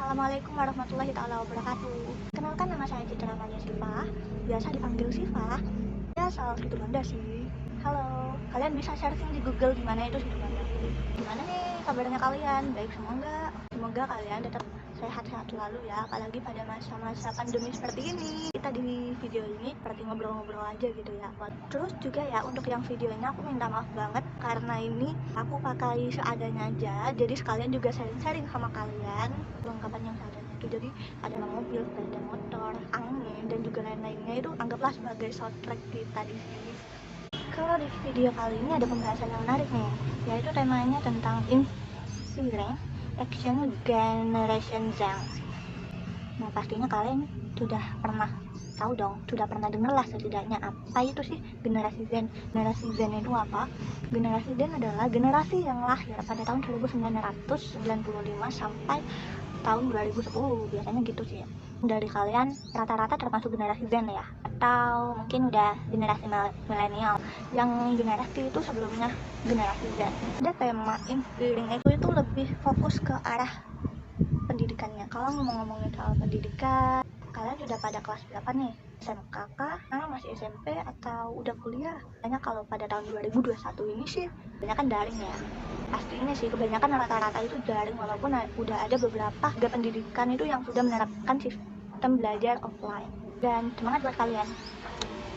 Assalamualaikum warahmatullahi taala wabarakatuh. Kenalkan, nama saya Citra Maria Siva, biasa dipanggil Siva. Ya, asal situ Banda sih. Halo, kalian bisa searching di Google di mana itu situ Banda. Gimana nih kabarnya kalian? Baik semua enggak? Semoga kalian tetap sehat-sehat selalu ya, apalagi pada masa-masa pandemi seperti ini. Kita di video ini seperti ngobrol-ngobrol aja gitu ya. Terus juga ya, untuk yang videonya aku minta maaf banget karena ini aku pakai seadanya aja, jadi sekalian juga sharing-sharing sama kalian perlengkapan yang seadanya itu. Jadi ada mobil, sepeda motor, angin, dan juga lain-lainnya, itu anggaplah sebagai soundtrack kita di sini. Kalau di video kali ini ada pembahasan yang menarik nih, yaitu temanya tentang Inspiring Action Generation Z. Nah, pastinya kalian sudah pernah tahu dong, sudah pernah dengar lah setidaknya apa itu sih generasi Z. Generasi Z itu apa? Generasi Z adalah generasi yang lahir pada tahun 1995 sampai tahun 2010, biasanya gitu sih ya. Dari kalian rata-rata termasuk generasi Z ya, atau mungkin udah generasi milenial yang generasi itu sebelumnya generasi Z. Ada tema Inspiring itu lebih fokus ke arah pendidikannya. Kalau ngomongin soal pendidikan, kalian sudah pada kelas berapa nih? SMK kah? Masih SMP atau udah kuliah? Banyak kalau pada tahun 2021 ini sih kebanyakan daring ya. Pasti ini sih kebanyakan rata-rata itu daring, walaupun udah ada beberapa pendidikan itu yang sudah menerapkan sistem belajar offline. Dan semangat buat kalian.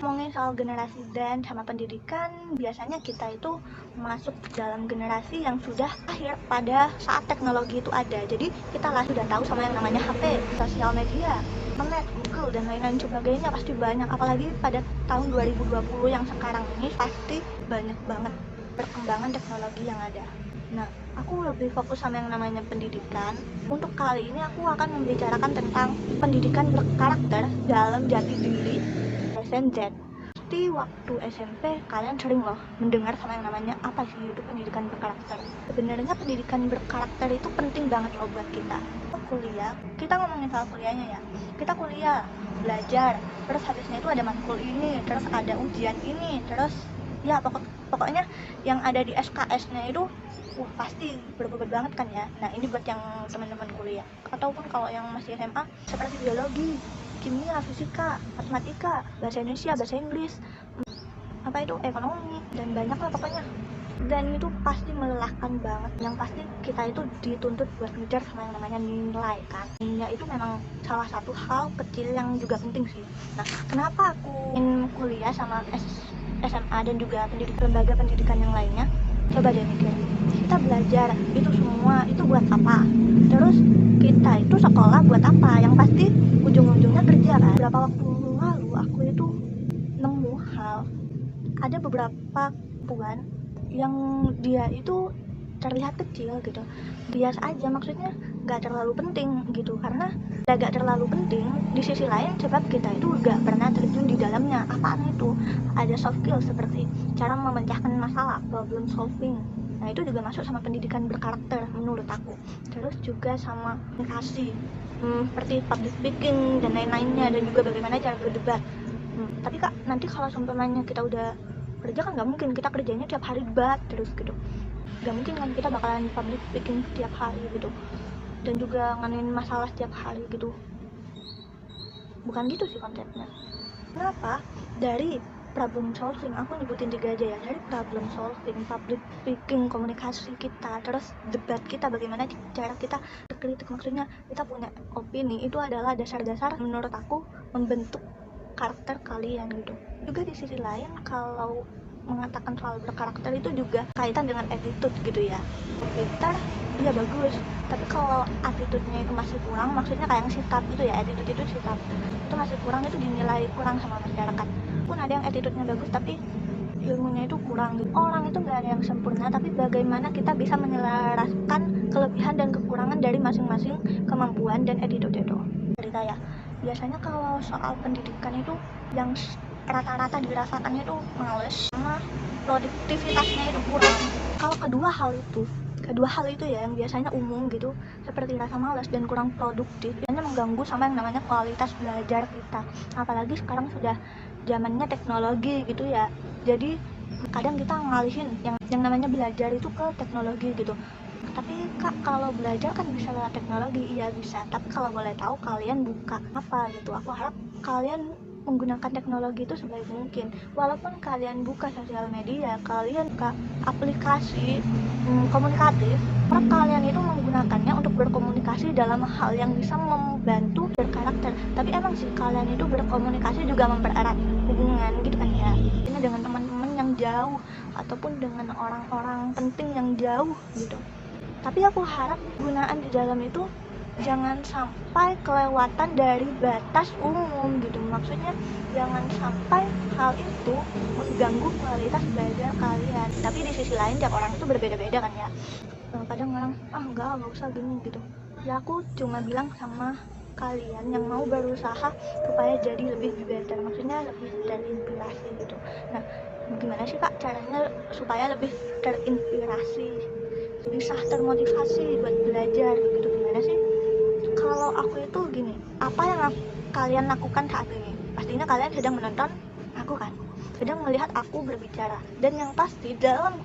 Ngomongin soal generasi dan sama pendidikan, biasanya kita itu masuk dalam generasi yang sudah lahir pada saat teknologi itu ada. Jadi kita lah sudah tahu sama yang namanya HP, sosial media, internet, Google, dan lain-lain sebagainya pasti banyak. Apalagi pada tahun 2020 yang sekarang ini pasti banyak banget perkembangan teknologi yang ada. Nah, aku lebih fokus sama yang namanya pendidikan. Untuk kali ini aku akan membicarakan tentang pendidikan berkarakter dalam jati diri Z. Pasti waktu SMP kalian sering loh mendengar sama yang namanya apa sih itu pendidikan berkarakter. Sebenarnya pendidikan berkarakter itu penting banget loh buat kita. Kuliah, kita ngomongin soal kuliahnya ya. Kita kuliah, belajar, terus habisnya itu ada matkul ini, terus ada ujian ini, terus ya pokoknya yang ada di SKS-nya itu pasti berbobot banget kan ya. Nah, ini buat yang teman-teman kuliah. Ataupun kalau yang masih SMA, seperti biologi, kimia, fisika, matematika, bahasa Indonesia, bahasa Inggris, apa itu ekonomi, dan banyak lah pokoknya. Dan itu pasti melelahkan banget. Yang pasti kita itu dituntut buat ngejar sama yang namanya nilai kan. Nilai itu memang salah satu hal kecil yang juga penting sih. Nah, kenapa aku ingin kuliah sama SMA dan juga lembaga pendidikan yang lainnya? Coba deh mikir, kita belajar itu semua itu buat apa? Terus kita itu sekolah buat apa? Yang pasti ujung-ujungnya kerja kan. Beberapa waktu lalu aku itu nemu hal, ada beberapa puan yang dia itu terlihat kecil gitu, biasa aja, maksudnya gak terlalu penting gitu. Karena gak terlalu penting, di sisi lain sebab kita itu gak pernah terjun di dalamnya. Apaan itu? Ada soft skill seperti cara memecahkan masalah, problem solving. Nah, itu juga masuk sama pendidikan berkarakter menurut aku. Terus juga sama komunikasi, seperti public speaking dan lain-lainnya, dan juga bagaimana cara berdebat. Tapi kak, nanti kalau seumpamanya kita udah kerja kan nggak mungkin kita kerjanya tiap hari debat terus gitu. Nggak mungkin kan kita bakalan public speaking tiap hari gitu, dan juga nganuin masalah tiap hari gitu. Bukan gitu sih konsepnya. Kenapa? Dari problem solving, aku nyebutin 3 aja ya. Dari problem solving, public speaking, komunikasi kita, terus debat kita, bagaimana cara kita berkritik, maksudnya kita punya opini, itu adalah dasar-dasar menurut aku membentuk karakter kalian gitu. Juga di sisi lain, kalau mengatakan soal berkarakter itu juga kaitan dengan attitude gitu ya. Pintar, iya bagus, tapi kalau attitude-nya itu masih kurang, maksudnya kayak yang sikap itu ya, attitude itu sikap itu masih kurang, itu dinilai kurang sama masyarakat. Pun ada yang attitude-nya bagus tapi ilmunya itu kurang gitu. Orang itu gak ada yang sempurna, tapi bagaimana kita bisa menyelaraskan kelebihan dan kekurangan dari masing-masing kemampuan dan attitude itu. Cerita ya, biasanya kalau soal pendidikan itu yang rata-rata dirasakannya itu males sama produktivitasnya itu kurang. Kalau kedua hal itu ya yang biasanya umum gitu, seperti rasa malas dan kurang produktif, biasanya mengganggu sama yang namanya kualitas belajar kita. Apalagi sekarang sudah zamannya teknologi gitu ya, jadi kadang kita ngalihin yang namanya belajar itu ke teknologi gitu. Tapi kak, kalau belajar kan bisa lewat teknologi. Iya bisa, tapi kalau boleh tahu kalian buka apa gitu. Aku harap kalian menggunakan teknologi itu sebaik mungkin. Walaupun kalian buka sosial media, kalian buka aplikasi komunikatif, harap kalian itu menggunakannya untuk berkomunikasi dalam hal yang bisa membantu berkarakter. Tapi emang sih kalian itu berkomunikasi juga mempererat hubungan gitu kan ya. Ini dengan teman-teman yang jauh ataupun dengan orang-orang penting yang jauh gitu. Tapi aku harap gunaan di dalam itu jangan sampai kelewatan dari batas umum gitu. Maksudnya jangan sampai hal itu mengganggu kualitas belajar kalian. Tapi di sisi lain tiap orang itu berbeda-beda kan ya. Kadang orang enggak usah gini gitu. Ya aku cuma bilang sama kalian yang mau berusaha supaya jadi lebih better, maksudnya lebih terinspirasi gitu. Nah, gimana sih kak caranya supaya lebih terinspirasi, bisa termotivasi buat belajar gitu? Gimana sih? Kalau aku itu gini, apa yang kalian lakukan saat ini? Pastinya kalian sedang menonton aku kan, sedang melihat aku berbicara. Dan yang pasti dalam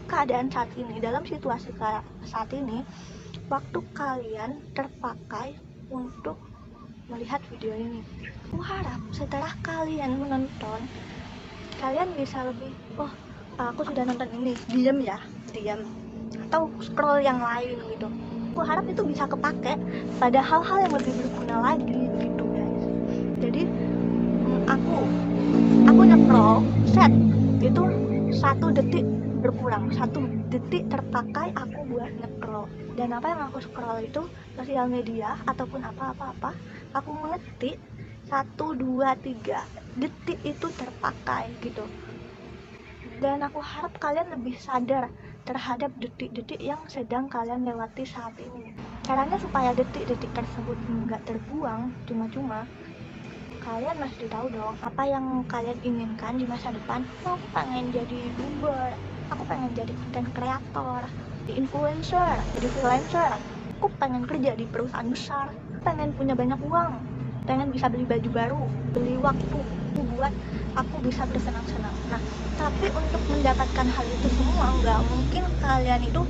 keadaan saat ini, dalam situasi saat ini, waktu kalian terpakai untuk melihat video ini. Aku harap setelah kalian menonton, kalian bisa lebih, oh aku sudah nonton ini, diam, atau scroll yang lain gitu. Aku harap itu bisa kepake pada hal-hal yang lebih berguna lagi begitu guys. Jadi aku nge-scroll set itu 1 detik berkurang, 1 detik terpakai aku buat nge-scroll. Dan apa yang aku scroll itu sosial media ataupun apa-apa, aku mengetik 1, 2, 3 detik itu terpakai gitu. Dan aku harap kalian lebih sadar terhadap detik-detik yang sedang kalian lewati saat ini. Caranya supaya detik-detik tersebut nggak terbuang cuma-cuma, kalian mesti tahu dong apa yang kalian inginkan di masa depan. Aku pengen jadi youtuber, aku pengen jadi content creator, jadi influencer, jadi freelancer, aku pengen kerja di perusahaan besar, pengen punya banyak uang, pengen bisa beli baju baru, beli waktu buat aku bisa bersenang-senang. Nah, tapi untuk mendapatkan hal itu semua nggak mungkin kalian itu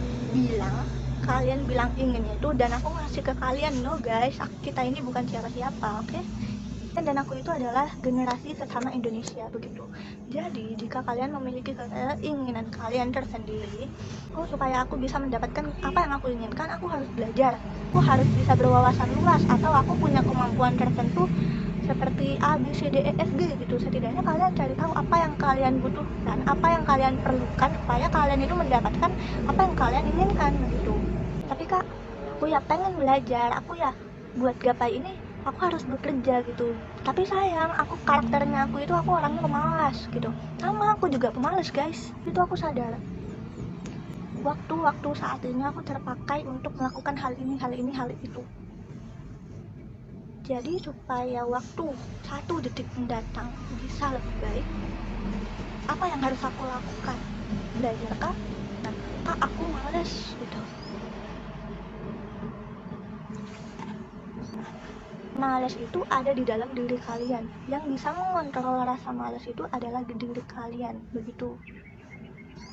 bilang ingin itu dan aku ngasih ke kalian. No guys, kita ini bukan siapa-siapa, oke? Dan aku itu adalah generasi sesama Indonesia begitu. Jadi jika kalian memiliki keinginan kalian tersendiri, supaya aku bisa mendapatkan apa yang aku inginkan, aku harus belajar, aku harus bisa berwawasan luas, atau aku punya kemampuan tertentu seperti A, B, C, D, E, F, G gitu. Setidaknya kalian cari tahu apa yang kalian butuhkan, apa yang kalian perlukan supaya kalian itu mendapatkan apa yang kalian inginkan gitu. Tapi kak, aku ya pengen belajar, aku ya buat gapai ini aku harus bekerja gitu. Tapi sayang, karakternya aku itu aku orangnya pemalas gitu. Sama aku juga pemalas guys, itu aku sadar. Waktu saat ini aku terpakai untuk melakukan hal ini, hal itu. Jadi supaya waktu 1 detik mendatang bisa lebih baik, apa yang harus aku lakukan? Belajar kah? Nah, kak aku males gitu. Malas itu ada di dalam diri kalian. Yang bisa mengontrol rasa malas itu adalah diri kalian, begitu.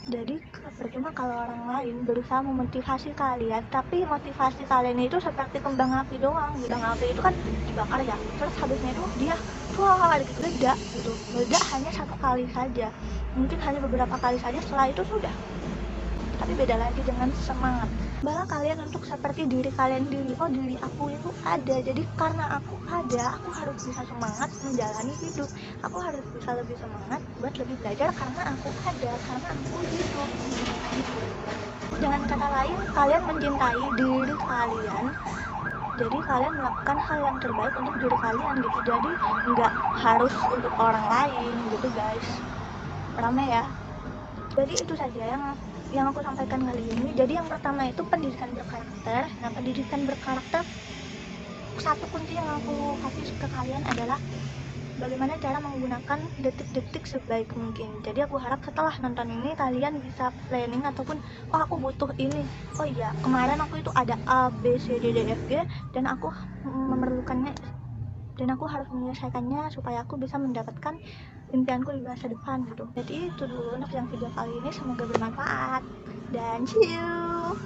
Jadi percuma kalau orang lain berusaha memotivasi kalian, tapi motivasi kalian itu seperti kembang api doang. Kembang api itu kan dibakar ya, terus habisnya itu dia gitu meledak gitu. Meledak hanya 1 kali saja, mungkin hanya beberapa kali saja, setelah itu sudah. Tapi beda lagi dengan semangat. Bawa kalian untuk seperti diri kalian diri. Oh, diri aku itu ada, jadi karena aku ada, aku harus bisa semangat menjalani hidup. Aku harus bisa lebih semangat buat lebih belajar karena aku ada, karena aku hidup. Dengan kata lain, kalian mencintai diri kalian, jadi kalian melakukan hal yang terbaik untuk diri kalian gitu. Jadi nggak harus untuk orang lain gitu guys. Rame ya. Jadi itu saja yang aku sampaikan kali ini. Jadi yang pertama itu pendidikan berkarakter. Nah, pendidikan berkarakter, satu kunci yang aku kasih ke kalian adalah bagaimana cara menggunakan detik-detik sebaik mungkin. Jadi aku harap setelah nonton ini kalian bisa planning ataupun oh aku butuh ini, oh iya kemarin aku itu ada A, B, C, D, E, F, G dan aku memerlukannya dan aku harus menyelesaikannya supaya aku bisa mendapatkan impianku di masa depan gitu. Jadi itu dulu untuk yang video kali ini, semoga bermanfaat dan see you.